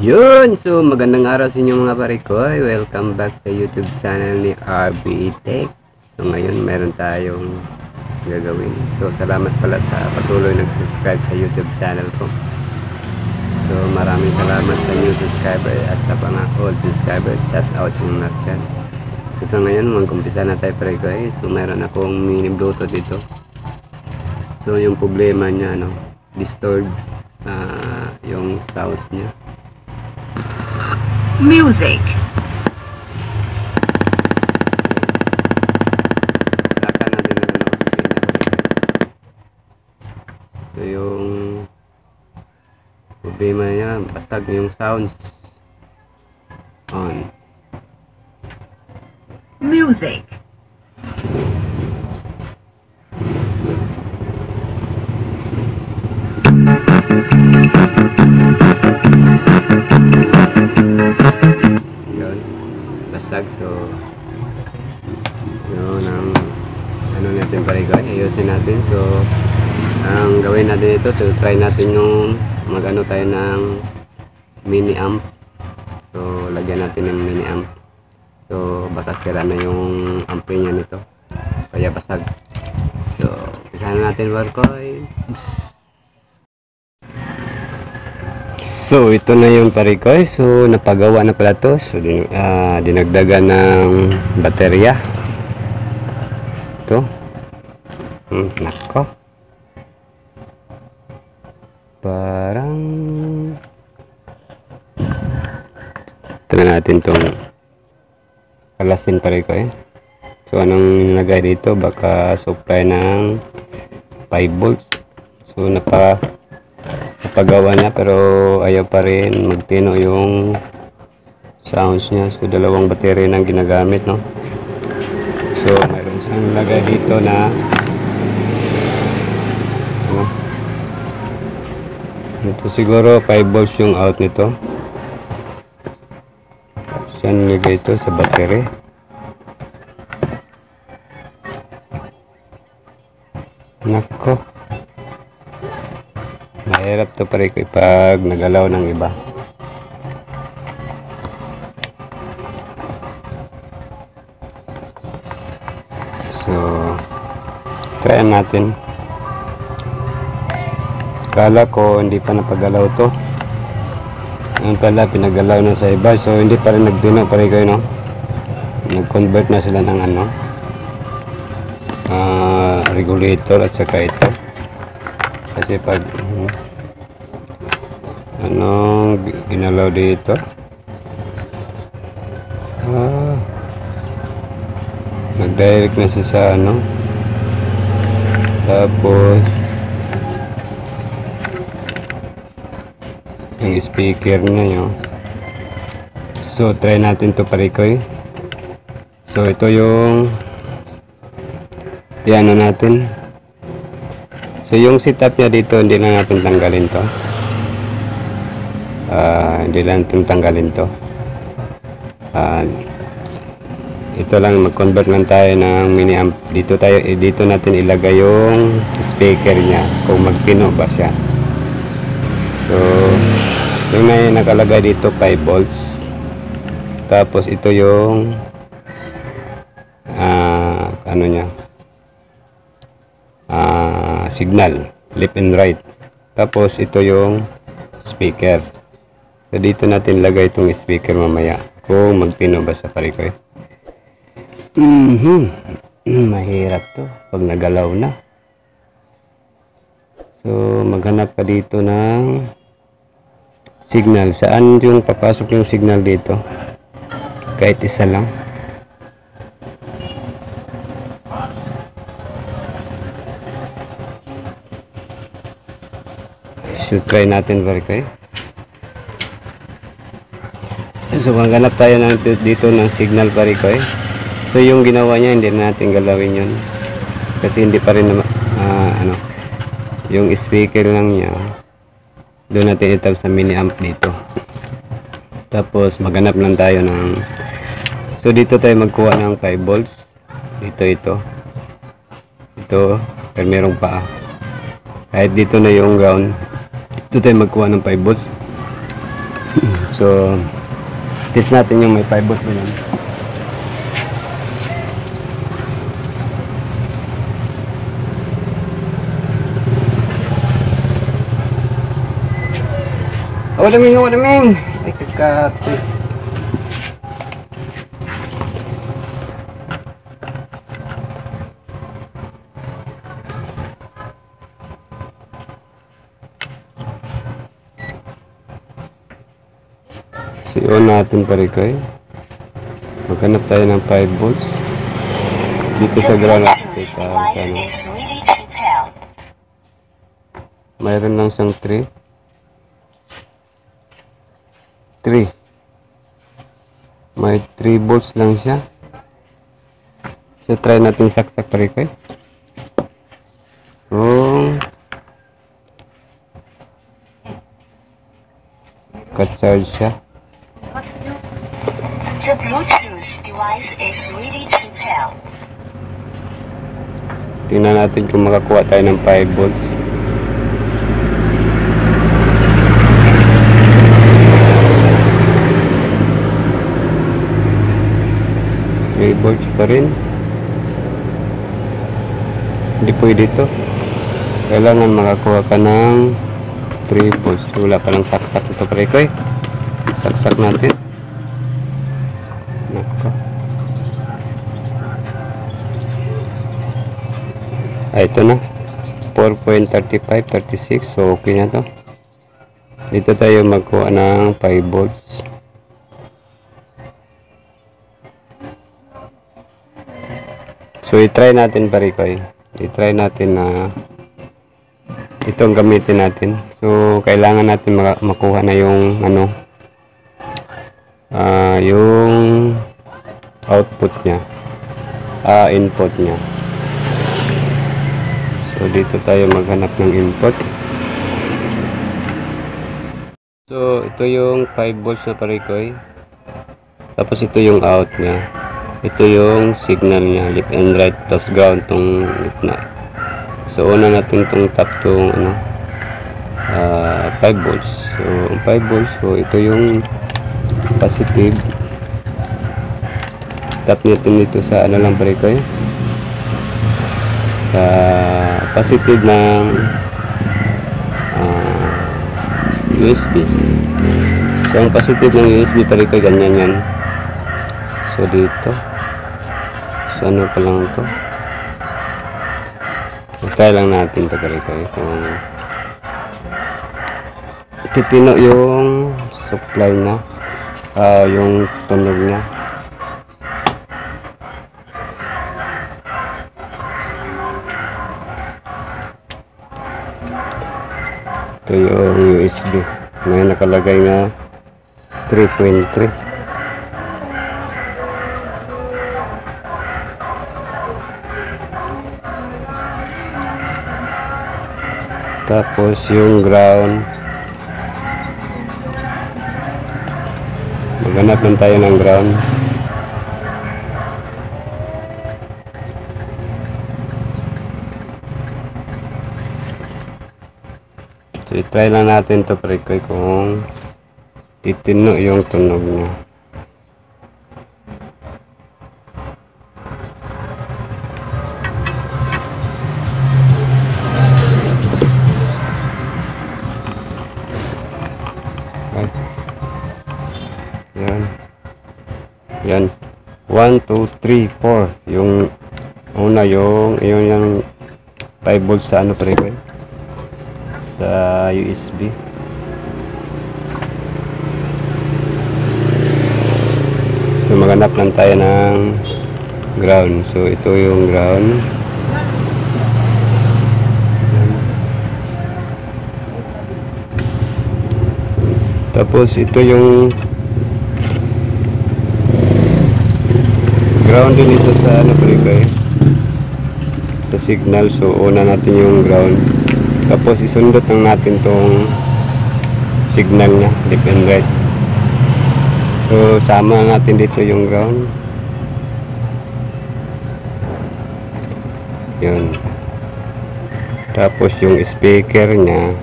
Yun! So, magandang araw sa inyo mga parikoy. Welcome back sa YouTube channel ni RB Tech. So, ngayon meron tayong gagawin. So, salamat pala sa patuloy nag-subscribe sa YouTube channel ko. So, maraming salamat sa new subscriber at sa mga old subscriber. Shout out yung natin. So, sa ngayon, mag-umpisa na tayo parikoy. So, meron akong mini Bluetooth dito. So, yung problema niya, distorted yung sounds niya. Music. Saka natin na so yung problema niya, basag yung sounds on. Music. Basag, so yun ang natin parikoy, ayusin natin. So ang gawin natin ito, so try natin yung tayo ng mini amp. So lagyan natin ng mini amp, so baka sira na yung ampli niya nito kaya basag. So usahan natin parikoy. So ito na yung parikoy. So napagawa na pala to. So dinagdagan ng baterya. Ito. Nako. Parang ito na natin tong kalasin parikoy. So anong nilagay dito? Baka supply ng 5 volts. So napagawa na pero ayaw pa rin magtino yung sounds niya. So dalawang baterya nang ginagamit, no? So mayroon siyang lagay dito na ito siguro 5 volts yung out nito. Tapos yan nilagay ito sa battery. Nako, mahirap to pare pag nagalaw ng iba. So try natin. Kala ko hindi pa napagalaw to. Ngayon pala pinagalaw na sa iba. So hindi pa rin nagdino pare kayo, no? Nag-convert na sila ng regulator at saka ito. Kasi pag ginalaw dito, nag-direct na siya sa tapos yung speaker niya yun. So try natin to parikoy. So ito yung natin. So yung setup niya dito, hindi lang natin tanggalin to. Hindi lang natin tanggalin to. Ito lang, mag-convert lang tayo ng mini amp. Dito natin ilagay yung speaker niya kung magpino ba siya. So yung may nakalagay dito 5 volts. Tapos ito yung signal left and right. Tapos ito yung speaker. So dito natin lagay itong speaker mamaya kung magpino ba sa parikoy. Mahirap to pag nagalaw na. So maghanap ka dito ng signal. Saan yung papasok yung signal dito? Kahit isa lang. So try natin parikoy. So maghanap tayo dito ng signal parikoy. So yung ginawa niya hindi na natin galawin yun kasi hindi pa rin yung speaker lang niya doon natin itap sa mini amp dito. Tapos maghanap lang tayo ng, so dito tayo magkuha ng 5 volts ito pero merong paa. Kahit dito na yung ground, dito tayo magkuha ng 5 volts. So test natin yung may 5 volts na yan. Wadaming. Ay, kakati. I-on natin pare ko eh. Maghanap tayo ng 5 volts. Dito sa ground natin. Mayroon lang siyang 3. May 3 volts lang siya. So try natin saksak pare ko eh. Ka-charge siya. The Bluetooth device is ready to pair. Tingnan natin kung makakuha tayo ng 5 volts. Volts pa rin. Hindi pwede ito. Kailangan makakuha ka ng 3 volts. Wala pa lang saksak ito pare ko eh. Saksak natin. Nako. Ito na. 4.35, 36. So okay na to. Dito tayo magkuha ng 5 volts. So i-try natin pare ko eh. I-try natin na itong gamitin natin. So kailangan natin makuha na yung ano, yung output niya, input niya. So dito tayo maghanap ng input. So ito yung 5 volts na pare ko eh. Tapos ito yung out niya. Ito yung signal niya, left and right, tapos ground tong gitna. So una natin tong tap tong ano, 5 volts. So 5 volts, so ito yung positive. Tap natin dito sa ano lang pare ko eh. Sa positive ng USB. So ang positive ng USB pare ko ganyan yan. So dito. So ano pa lang ito. Try lang natin ito pare ko eh. Kung titino yung supply na, yung tunog niya. Ito yung USB. May nakalagay na 3.3. Tapos yung ground, maghanap lang tayo ng ground. So i-try lang natin to pare ko kung titino yung tunog niya. Yan. 1, 2, 3, 4. Yung una yung 5 volts sa ano pare ko eh. Sa USB. So maghanap lang tayo ng ground. So ito yung ground. Tapos ito yung ground din ito sa ano pare ko eh, sa signal. So una natin yung ground, tapos isundot lang natin tong signal nya left and right. So sama natin dito yung ground, yun. Tapos yung speaker nya,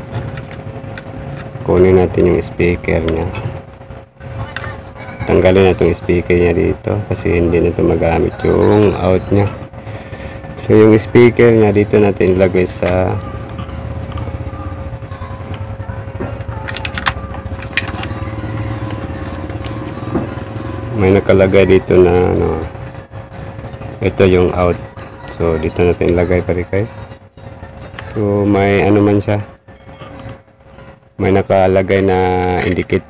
kunin natin yung speaker nya. tanggalin na itong speaker niya dito kasi hindi na ito magamit yung out niya. So yung speaker niya dito natin ilagay sa may nakalagay dito na ano, ito yung out. So dito natin ilagay pare-kay. So may ano man siya, may nakalagay na indicate,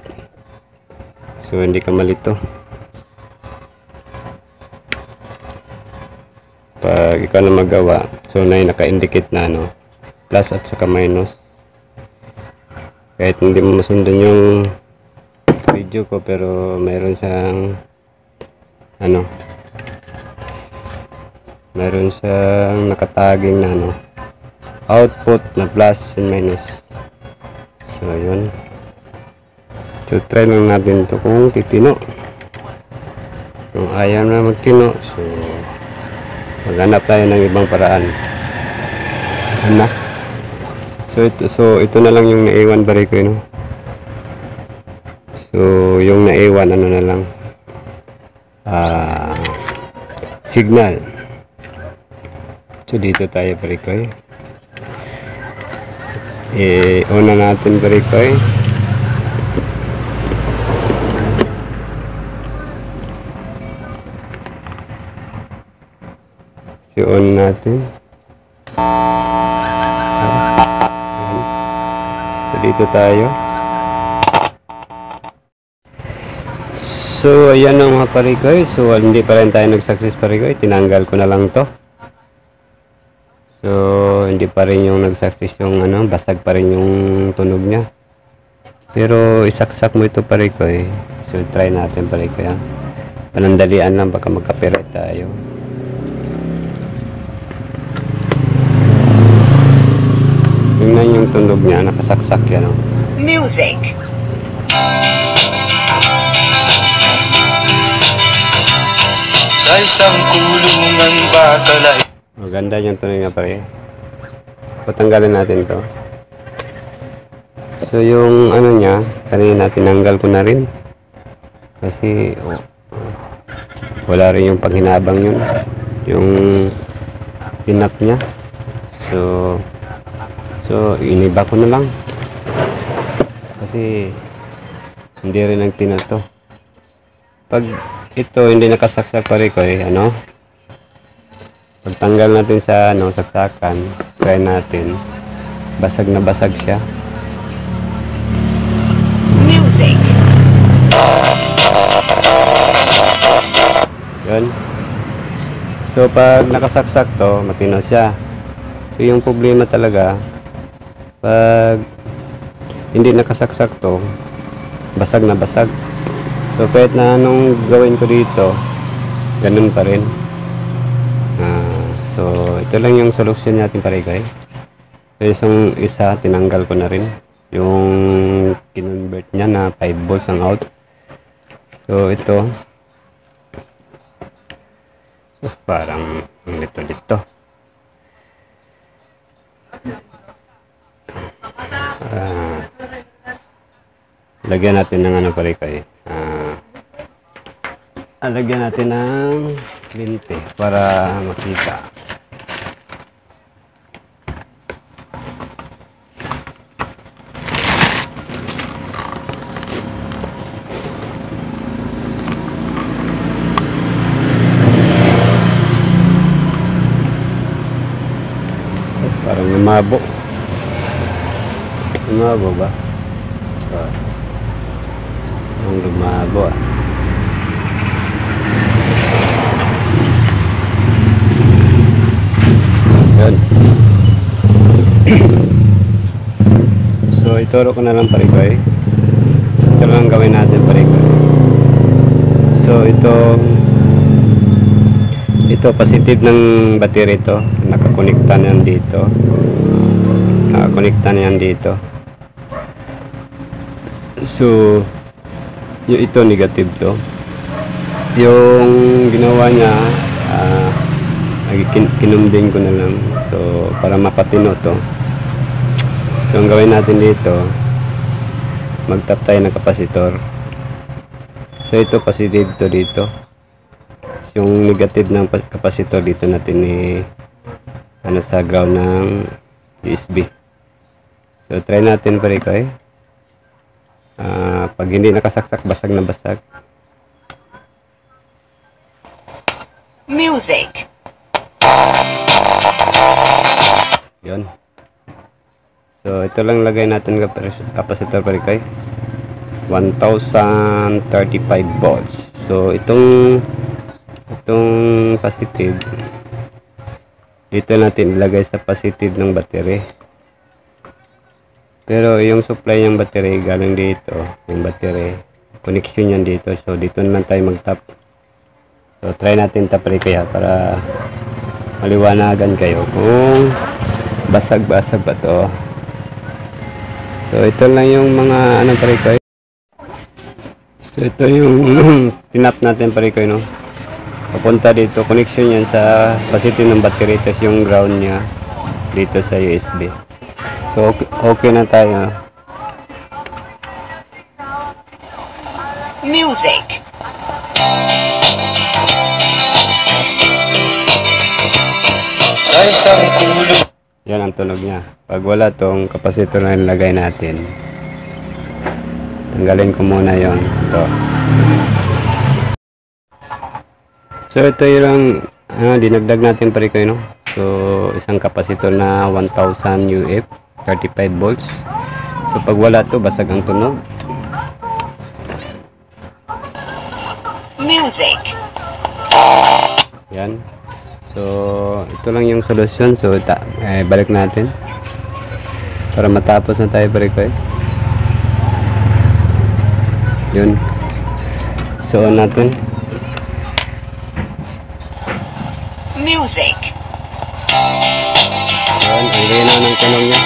so hindi ka malito pag ikaw na magawa. So naka-indicate na ano, plus at saka minus, kahit hindi mo masundan yung video ko, pero mayroon siyang ano, mayroon siyang nakataging na ano, output na plus and minus. So yun, so try lang natin ito kung titino. Kung ayaw na magtino, so maghanap tayo ng ibang paraan. Ano? So ito na lang yung naiwan bari ko, no? So yung naiwan ano na lang, signal. So dito tayo bari ko, una natin bari ko, on natin. So dito tayo. So ayan ang mga parikoy. So hindi pa rin tayo nag-success parikoy, tinanggal ko na lang to. So hindi pa rin yung nag-success yung ano, basag pa rin yung tunog niya. Pero isaksak mo ito parikoy. So try natin parikoy. Panandalian lang, baka magka-copyright tayo. Tingnan yung tunog niya, nakasaksak yan, oh. Music. Sa isang kulungan ba talay? Maganda yung tunog niya pare. Patanggalin natin to. So yung ano niya, kanina tinanggal ko na rin. Kasi wala rin yung panghinabang yun. Yung tinap niya. So iniba ko na lang kasi hindi rin ang tinato. Pag ito hindi nakasaksak pare ko, ano, pagtanggal natin sa ano, saksakan, try natin, basag na basag siya. Music. Yun. So pag nakasaksak to, matino siya. So yung problema talaga, pag hindi nakasaksak to, basag na basag. So kahit na anong gawin ko dito, ganun pa rin. So ito lang yung solusyon natin pare guys. So isang isa tinanggal ko na rin yung kinonvert niya na 5 volts ang out. So ito parang dito lagyan natin ng ano pare kay lagyan natin ng lente para makita. Parang lumabo ba? Ang lumabo yun. So ituro ko na lang pare ko, ito lang gawin natin pare ko. So ito positive ng battery, ito nakakonekta na yan dito, so yung ito negative to. Yung ginawa niya, kinumbing ko na lang, so para mapatino to. So ang gawin natin dito, mag-tap tayo ng kapasitor. So ito positive to dito. Yung negative ng capacitor dito natin ano sa ground ng USB. So try natin pare ko pag hindi nakasaksak, basag na basag. Music. Yun. So ito lang lagay natin capacitor pare ko 1035 volts. So itong positive dito natin ilagay sa positive ng battery. Pero yung supply ng battery galing dito, yung battery connection yan dito. So dito naman tayo mag-tap. So try natin tap kaya para maliwanagan kayo kung basag-basag ba to. So ito lang yung mga ano pare ko. So ito yung tinap natin pare ko, no. Papunta dito, connection yan sa positive ng battery, tapos yung ground niya dito sa USB. So okay na tayo. Music. Sa isang kulungan Yan ang tunog niya. Pag wala tong capacitor na nilagay natin, tanggalin ko muna yon. So ito yung dinagdag natin pare ko, no. So isang capacitor na 1000 UF 35 volts. So pag wala to, basag ang tunog. Music. Yan. So ito lang yung solusyon. So balik natin para matapos na tayo pare ko. Yun. So on natin. Music. Yan, ang linaw ng tunog niya.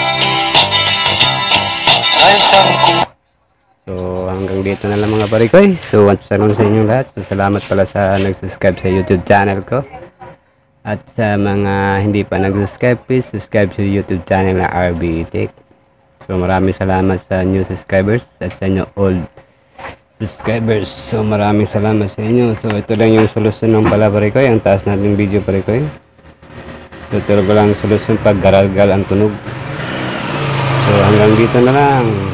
sa isang kulungan So hanggang dito na lang mga pare ko. So once again sa inyong lahat. So salamat pala sa nag-subscribe sa YouTube channel ko. At sa mga hindi pa nag-subscribe, please subscribe sa YouTube channel na RB Tech. So maraming salamat sa new subscribers at sa inyo old subscribers. So maraming salamat sa inyo. So ito lang yung solusyon ng pala pare ko. Ang taas natin video pare ko. So ito lang solusyon pag garalgal ang tunog. So hanggang dito na lang.